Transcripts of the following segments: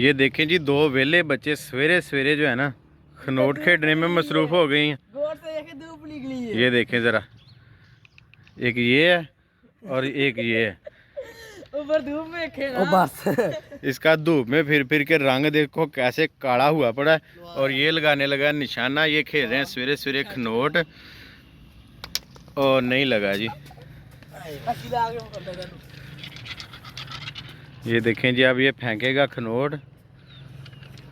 ये देखें जी, दो वेले बच्चे सवेरे सवेरे जो है ना खनोट खेलने में मसरूफ हो गई हैं। ये देखें ज़रा, एक ये है और एक ये है। ऊपर धूप में खेला बस इसका धूप में फिर के रंग देखो कैसे काला हुआ पड़ा है। और ये लगाने लगा निशाना। ये खेल रहे हैं सवेरे सवेरे खनोट और नहीं लगा जी। ये देखें जी, अब ये फेंकेगा खनोट।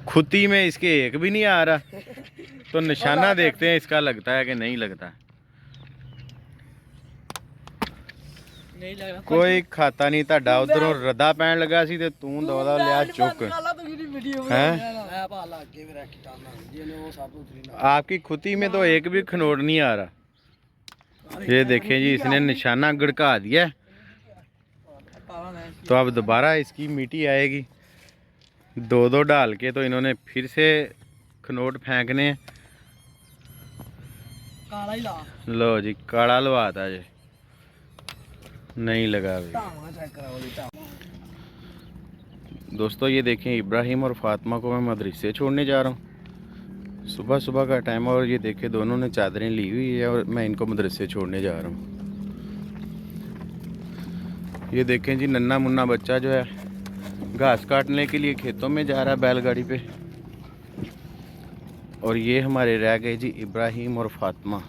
खुदी में इसके एक भी नहीं आ रहा, तो निशाना देखते हैं इसका लगता है कि नहीं लगता। नहीं लग रहा। कोई खाता नहीं था उधरों रदा पैन लगा सी ते तू दौड़ा लिया चुक हैं। आपकी खुदी में तो एक भी खनोट नहीं आ रहा। ये देखें जी, इसने निशाना गड़का दिया। तो अब दोबारा इसकी मिट्टी आएगी दो दो डाल के, तो इन्होंने फिर से खनोट फेंकने। काला ही ला। लो जी, काला लवाता जी, नहीं लगा भाई। दोस्तों ये देखें, इब्राहिम और फातिमा को मैं मदरसे छोड़ने जा रहा हूँ। सुबह सुबह का टाइम है और ये देखें दोनों ने चादरें ली हुई है और मैं इनको मदरसे छोड़ने जा रहा हूँ। ये देखें जी, नन्ना मुन्ना बच्चा जो है घास काटने के लिए खेतों में जा रहा है बैलगाड़ी पे। और ये हमारे रह गए जी इब्राहिम और फातिमा।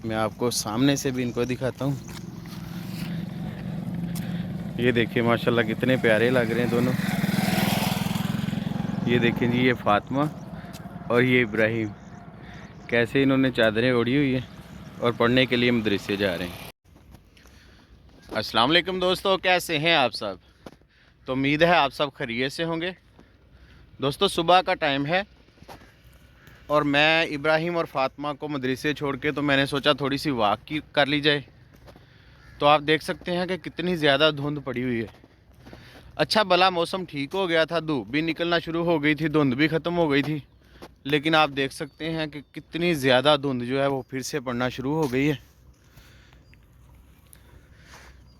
मैं आपको सामने से भी इनको दिखाता हूँ। ये देखिए माशाल्लाह कितने प्यारे लग रहे हैं दोनों। ये देखें जी, ये फातिमा और ये इब्राहिम, कैसे इन्होंने चादरें ओढ़ी हुई है और पढ़ने के लिए मदरसे जा रहे हैं। अस्सलाम वालेकुम दोस्तों, कैसे हैं आप सब? तो उम्मीद है आप सब खैरियत से होंगे। दोस्तों सुबह का टाइम है और मैं इब्राहिम और फातिमा को मदरसे छोड़ के, तो मैंने सोचा थोड़ी सी वॉक की कर ली जाए। तो आप देख सकते हैं कि कितनी ज़्यादा धुंध पड़ी हुई है। अच्छा भला मौसम ठीक हो गया था, धूप भी निकलना शुरू हो गई थी, धुंध भी ख़त्म हो गई थी, लेकिन आप देख सकते हैं कि कितनी ज़्यादा धुंध जो है वो फिर से पड़ना शुरू हो गई है।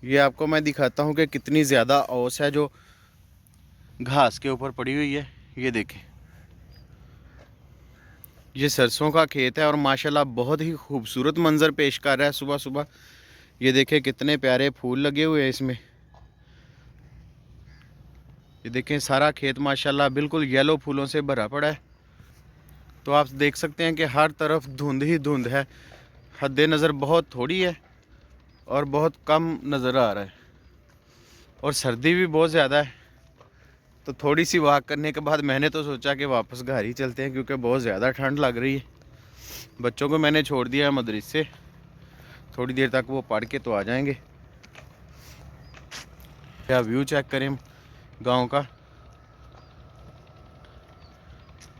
ये आपको मैं दिखाता हूँ कि कितनी ज़्यादा ओस है जो घास के ऊपर पड़ी हुई है। ये देखें, ये सरसों का खेत है और माशाल्लाह बहुत ही खूबसूरत मंजर पेश कर रहा है सुबह सुबह। ये देखें कितने प्यारे फूल लगे हुए हैं इसमें। ये देखें सारा खेत माशाल्लाह बिल्कुल येलो फूलों से भरा पड़ा है। तो आप देख सकते हैं कि हर तरफ धुंध ही धुंध है, हद्दे नज़र बहुत थोड़ी है और बहुत कम नज़र आ रहा है। और सर्दी भी बहुत ज़्यादा है। तो थोड़ी सी वॉक करने के बाद मैंने तो सोचा कि वापस घर ही चलते हैं, क्योंकि बहुत ज़्यादा ठंड लग रही है। बच्चों को मैंने छोड़ दिया है मदरसे, थोड़ी देर तक वो पढ़ के तो आ जाएंगे। क्या व्यू चेक करें गांव का।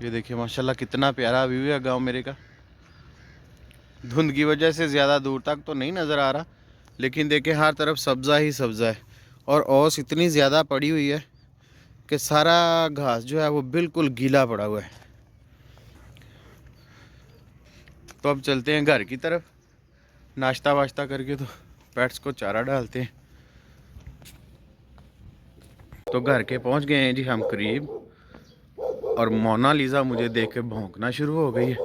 ये देखिए माशाल्लाह कितना प्यारा व्यू है गांव मेरे का। धुंध की वजह से ज़्यादा दूर तक तो नहीं नज़र आ रहा, लेकिन देखें हर तरफ सब्ज़ा ही सब्ज़ा है और ओस इतनी ज़्यादा पड़ी हुई है कि सारा घास जो है वो बिल्कुल गीला पड़ा हुआ है। तो अब चलते हैं घर की तरफ, नाश्ता वाश्ता करके तो पेट्स को चारा डालते हैं। तो घर के पहुंच गए हैं जी हम करीब, और मोनालिसा मुझे देख के भौंकना शुरू हो गई है।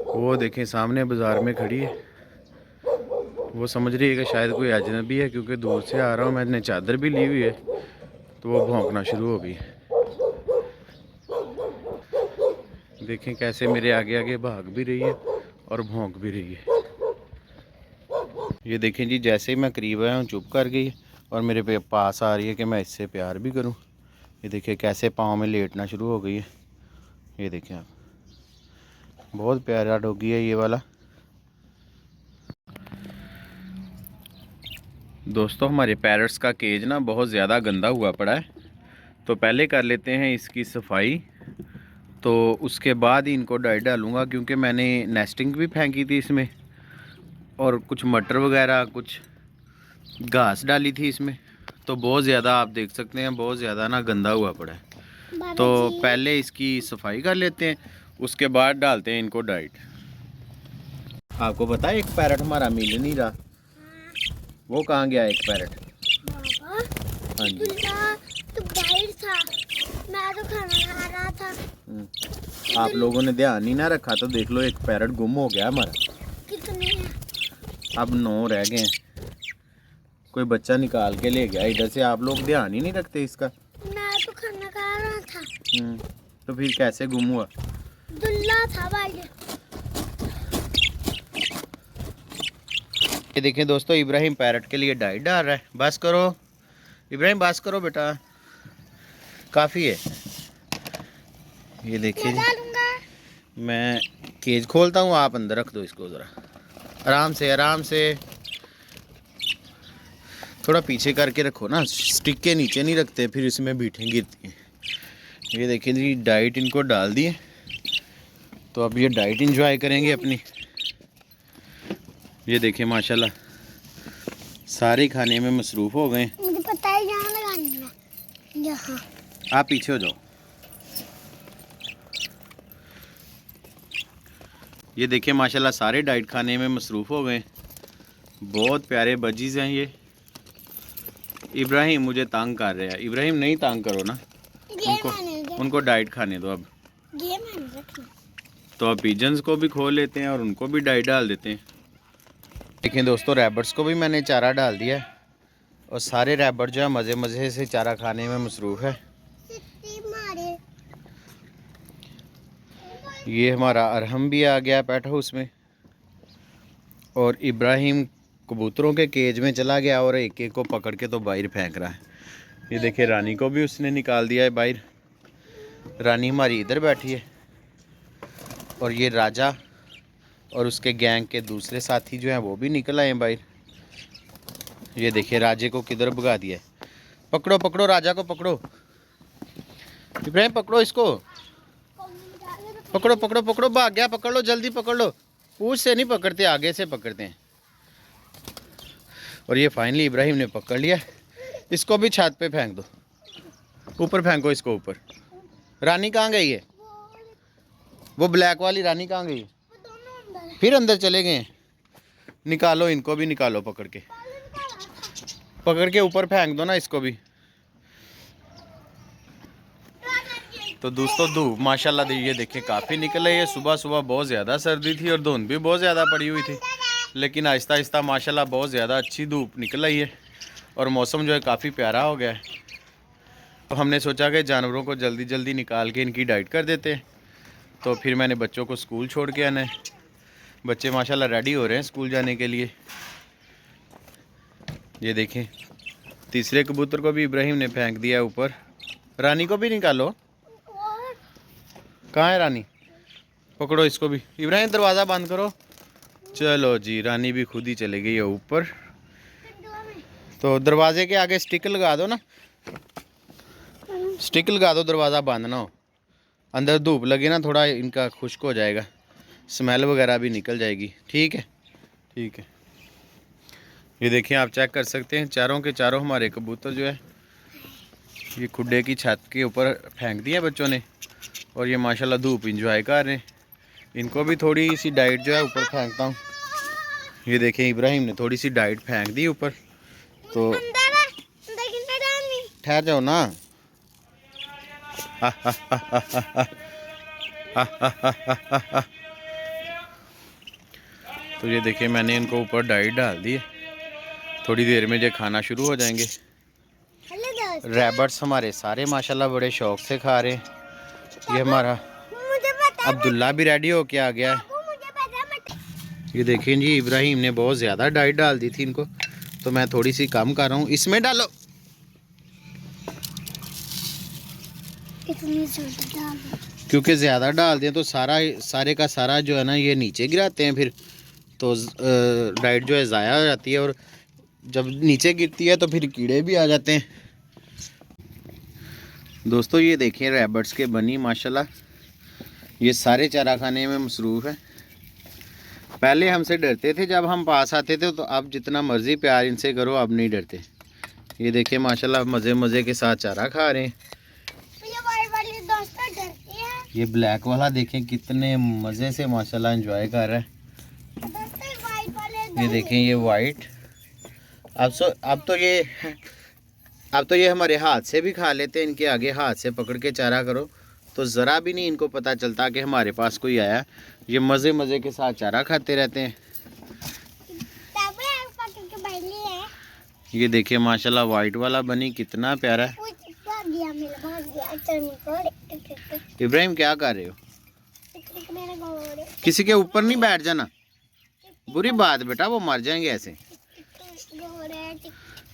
वो देखें सामने बाज़ार में खड़ी है, वो समझ रही है कि शायद कोई अजनबी है, क्योंकि दूर से आ रहा हूँ, मैंने चादर भी ली हुई है। तो वो भौंकना शुरू हो गई। देखें कैसे मेरे आगे आगे भाग भी रही है और भौंक भी रही है। ये देखें जी, जैसे ही मैं करीब आया हूँ चुप कर गई और मेरे पे पास आ रही है कि मैं इससे प्यार भी करूँ। ये देखिए कैसे पाँव में लेटना शुरू हो गई है। ये देखें आप, बहुत प्यारा डॉगी है ये वाला। दोस्तों हमारे पैरट्स का केज ना बहुत ज़्यादा गंदा हुआ पड़ा है, तो पहले कर लेते हैं इसकी सफाई, तो उसके बाद ही इनको डाइट डालूँगा, क्योंकि मैंने नेस्टिंग भी फेंकी थी इसमें और कुछ मटर वगैरह कुछ घास डाली थी इसमें। तो बहुत ज़्यादा आप देख सकते हैं, बहुत ज़्यादा ना गंदा हुआ पड़ा है। तो पहले इसकी सफाई कर लेते हैं, उसके बाद डालते हैं इनको डाइट। आपको पता है एक पैरट हमारा मिल नहीं रहा, वो कहाँ गया एक पैरट? हाँ जी, तो मैं तो खाना खा रहा था। आप लोगों ने ध्यान ही ना रखा तो देख लो, एक पैरट गुम हो गया हमारा। कितने हैं? अब 9 रह गए हैं। कोई बच्चा निकाल के ले गया इधर से, आप लोग ध्यान ही नहीं रखते इसका। मैं तो खाना खा रहा था। तो फिर कैसे गुम हुआ? दुल्ला था भाई। ये देखें दोस्तों, इब्राहिम पैरट के लिए डाइट डाल रहा है। बस करो इब्राहिम, बस करो बेटा, काफ़ी है। ये देखिए जी, डालूंगा। मैं केज खोलता हूँ, आप अंदर रख दो इसको ज़रा आराम से आराम से। थोड़ा पीछे करके रखो ना, स्टिक के नीचे नहीं रखते, फिर इसमें बीठें गिरती हैं। ये देखिए जी, डाइट इनको डाल दिए, तो अब ये डाइट इंजॉय करेंगे अपनी। ये देखिए माशाल्लाह सारे खाने में मसरूफ़ हो गए। मुझे पता है यहाँ लगानी है, यहाँ। आप पीछे हो जाओ। ये देखिए माशाल्लाह सारे डाइट खाने में मसरूफ़ हो गए। बहुत प्यारे बजीज़ हैं ये। इब्राहिम मुझे तंग कर रहे हैं। इब्राहिम नहीं तंग करो ना, उनको डाइट खाने दो। अब तो अब पिजन्स को भी खोल लेते हैं और उनको भी डाइट डाल देते हैं। देखें दोस्तों, रैबर्ट्स को भी मैंने चारा डाल दिया है और सारे रैबर्ट जो है मज़े मज़े से चारा खाने में मसरूफ़ है। ये हमारा अरहम भी आ गया पेट हाउस में, और इब्राहिम कबूतरों के केज में चला गया और एक एक को पकड़ के तो बाहर फेंक रहा है। ये देखिए रानी को भी उसने निकाल दिया है बाहर। रानी हमारी इधर बैठी है और ये राजा और उसके गैंग के दूसरे साथी जो हैं वो भी निकल आए हैं बाहर। ये देखिए राजे को किधर भगा दिया है। पकड़ो पकड़ो राजा को, पकड़ो इब्राहिम, पकड़ो इसको, पकड़ो पकड़ो पकड़ो, भाग गया, पकड़ लो जल्दी पकड़ लो। पूंछ से नहीं पकड़ते, आगे से पकड़ते हैं। और ये फाइनली इब्राहिम ने पकड़ लिया। इसको भी छत पे फेंक दो, ऊपर फेंको इसको ऊपर। रानी कहाँ गई है? वो ब्लैक वाली रानी कहाँ गई है? फिर अंदर चले गए हैं। निकालो इनको भी, निकालो पकड़ के ऊपर फेंक दो ना इसको भी। तो दोस्तों धूप माशाल्लाह ये देखिए काफ़ी निकल रही है। सुबह सुबह बहुत ज़्यादा सर्दी थी और धुंध भी बहुत ज़्यादा पड़ी हुई थी, लेकिन आहिस्ता आहिस्ता माशाल्लाह बहुत ज़्यादा अच्छी धूप निकल रही है और मौसम जो है काफ़ी प्यारा हो गया है। तो हमने सोचा कि जानवरों को जल्दी जल्दी निकाल के इनकी डाइट कर देते हैं। तो फिर मैंने बच्चों को स्कूल छोड़ के आना है। बच्चे माशाल्लाह रेडी हो रहे हैं स्कूल जाने के लिए। ये देखें तीसरे कबूतर को भी इब्राहिम ने फेंक दिया ऊपर। रानी को भी निकालो। कहाँ है रानी? पकड़ो इसको भी। इब्राहिम दरवाज़ा बंद करो। चलो जी, रानी भी खुद ही चली गई है ऊपर। तो दरवाजे के आगे स्टिक लगा दो ना, स्टिक लगा दो, दरवाज़ा बंद ना हो। अंदर धूप लगे ना, थोड़ा इनका खुश्क हो जाएगा, स्मेल वगैरह भी निकल जाएगी। ठीक है ठीक है। ये देखिए आप चेक कर सकते हैं, चारों के चारों हमारे कबूतर जो है ये खुड्डे की छत के ऊपर फेंक दिया बच्चों ने, और ये माशाल्लाह धूप इंजॉय कर रहे हैं। इनको भी थोड़ी सी डाइट जो है ऊपर फेंकता हूँ। ये देखें इब्राहिम ने थोड़ी सी डाइट फेंक दी ऊपर। तो ठहर जाओ ना। तो ये देखिए मैंने इनको ऊपर डाइट डाल दी है। थोड़ी देर में जो खाना शुरू हो जाएंगे। रैबर्ट्स हमारे सारे माशाल्लाह बड़े शौक से खा रहे हैं। ये हमारा अब्दुल्ला भी रेडी हो के आ गया है। ये देखिए जी इब्राहिम ने बहुत ज़्यादा डाइट डाल दी थी इनको, तो मैं थोड़ी सी कम कर रहा हूँ। इसमें डालो। क्योंकि ज़्यादा डाल दें तो सारे का सारा जो है ना ये नीचे गिराते हैं, फिर तो डाइट जो है ज़ाया हो जाती है, और जब नीचे गिरती है तो फिर कीड़े भी आ जाते हैं। दोस्तों ये देखिए रैबर्ट्स के बनी माशाल्लाह ये सारे चारा खाने में मसरूफ़ है। पहले हमसे डरते थे जब हम पास आते थे, तो अब जितना मर्ज़ी प्यार इनसे करो अब नहीं डरते। ये देखिए माशाल्लाह मज़े मज़े के साथ चारा खा रहे हैं। ये ब्लैक वाला देखें कितने मज़े से माशाल्लाह एंजॉय कर रहा है। ये देखें ये वाइट। अब तो ये अब तो ये हमारे हाथ से भी खा लेते हैं, इनके आगे हाथ से पकड़ के चारा करो तो ज़रा भी नहीं इनको पता चलता कि हमारे पास कोई आया। ये मज़े मज़े के साथ चारा खाते रहते हैं। ये देखिए माशाल्लाह वाइट वाला बनी कितना प्यारा है। इब्राहिम क्या कर रहे हो? किसी के ऊपर नहीं बैठ जाना, बुरी बात बेटा, वो मर जाएंगे ऐसे।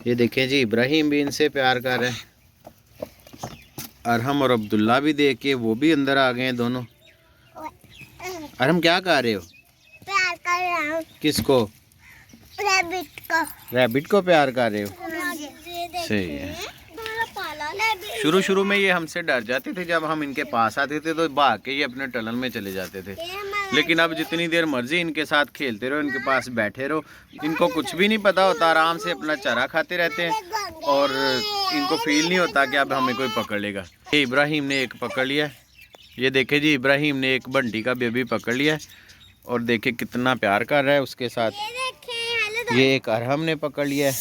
ये देखें जी इब्राहिम भी इनसे प्यार कर रहे हैं। अरहम और अब्दुल्ला भी देख के वो भी अंदर आ गए हैं दोनों। अरहम क्या कर रहे हो? प्यार कर रहा हूँ। किसको? रैबिट को। रैबिट को प्यार कर रहे हो? सही है। शुरू शुरू में ये हमसे डर जाते थे, जब हम इनके पास आते थे तो भाग के ये अपने टनल में चले जाते थे। लेकिन अब जितनी देर मर्जी इनके साथ खेलते रहो, इनके पास बैठे रहो, इनको कुछ भी नहीं पता होता, आराम से अपना चारा खाते रहते हैं और इनको फील नहीं होता कि अब हमें कोई पकड़ लेगा। ये इब्राहिम ने एक पकड़ लिया, ये देखे जी इब्राहिम ने एक बंटी का बेबी पकड़ लिया और देखे कितना प्यार कर रहा है उसके साथ। ये एक अरहम ने पकड़ लिया है।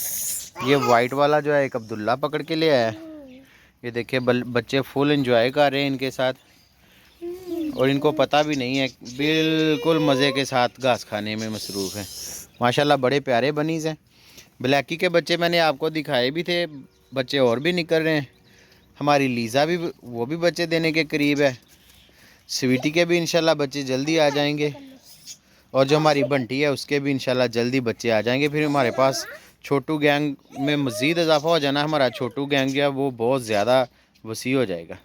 ये वाइट वाला जो है एक अब्दुल्ला पकड़ के ले आया है। ये देखिए बच्चे फुल एंजॉय कर रहे हैं इनके साथ और इनको पता भी नहीं है, बिल्कुल मज़े के साथ घास खाने में मसरूफ़ हैं। माशाल्लाह बड़े प्यारे बनीज़ हैं। ब्लैकी के बच्चे मैंने आपको दिखाए भी थे, बच्चे और भी निकल रहे हैं। हमारी लीज़ा भी, वो भी बच्चे देने के करीब है। स्वीटी के भी इंशाल्लाह बच्चे जल्दी आ जाएंगे और जो हमारी बंटी है उसके भी इंशाल्लाह जल्दी बच्चे आ जाएंगे। फिर हमारे पास छोटू गैंग में मज़ीद इजाफा हो जाना, हमारा छोटू गैंग जो है वो बहुत ज़्यादा वसी हो जाएगा।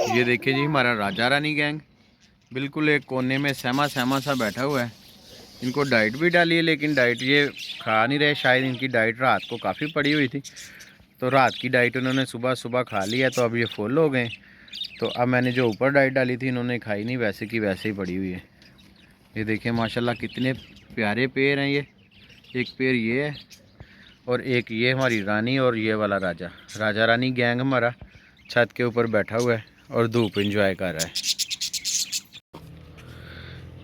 ये देखिए जी हमारा राजा रानी गैंग बिल्कुल एक कोने में सहमा सहमा सा बैठा हुआ है। इनको डाइट भी डाली है लेकिन डाइट ये खा नहीं रहे, शायद इनकी डाइट रात को काफ़ी पड़ी हुई थी तो रात की डाइट उन्होंने सुबह सुबह खा लिया, तो अब ये फुल हो गए। तो अब मैंने जो ऊपर डाइट डाली थी इन्होंने खाई नहीं, वैसे की वैसे ही पड़ी हुई है। ये देखिए माशाल्लाह कितने प्यारे पेड़ हैं। ये एक पेड़ ये है और एक ये हमारी रानी और ये वाला राजा रानी गैंग हमारा छत के ऊपर बैठा हुआ है और धूप एंजॉय कर रहा है।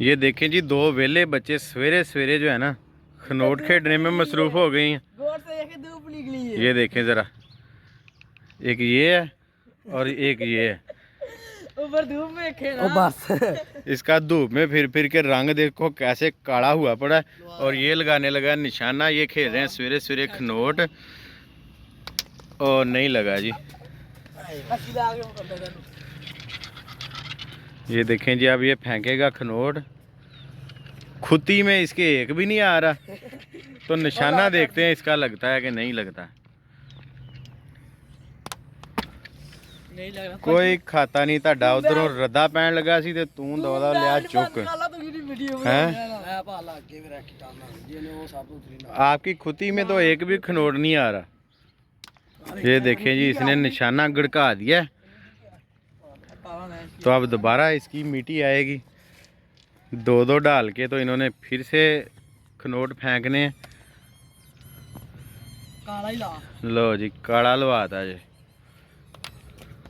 ये देखें जी दो वेले बच्चे सवेरे सवेरे जो है ना खनोट खेलने में मसरूफ़ हो गई हैं। धूप निकली है। ये देखें ज़रा, एक ये है और एक ये है। ऊपर धूप में खेला बस। इसका धूप में फिर के रंग देखो कैसे काला हुआ पड़ा है और ये लगाने लगा निशाना। ये खेल रहे हैं सवेरे सवेरे खनोट और नहीं लगा जी। ये देखें जी अब ये फेंकेगा खनोट, खुती में इसके एक भी नहीं आ रहा, तो निशाना देखते हैं इसका लगता है कि नहीं लगता। नहीं लग रहा कोई खाता नहीं ताड़ा उधरों रद्दा पैन लगा सी ते तू दौड़ा लिया चुक हैं। आपकी खुती में तो एक भी खनोट नहीं आ रहा। ये देखें जी इसने निशाना गड़का दिया, तो अब दोबारा इसकी मिट्टी आएगी दो दो डाल के, तो इन्होंने फिर से खनोट फेंकने हैं। काला ही ला। लो जी काला लवाता जी,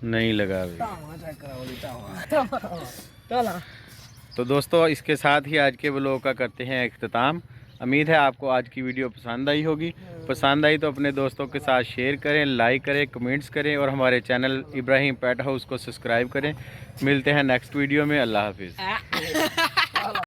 नहीं लगा भाई। तो दोस्तों इसके साथ ही आज के व्लॉग का करते हैं इख्तिताम। उम्मीद है आपको आज की वीडियो पसंद आई होगी। पसंद आई तो अपने दोस्तों के साथ शेयर करें, लाइक करें, कमेंट्स करें और हमारे चैनल इब्राहिम पेट हाउस को सब्सक्राइब करें। मिलते हैं नेक्स्ट वीडियो में। अल्लाह हाफिज़।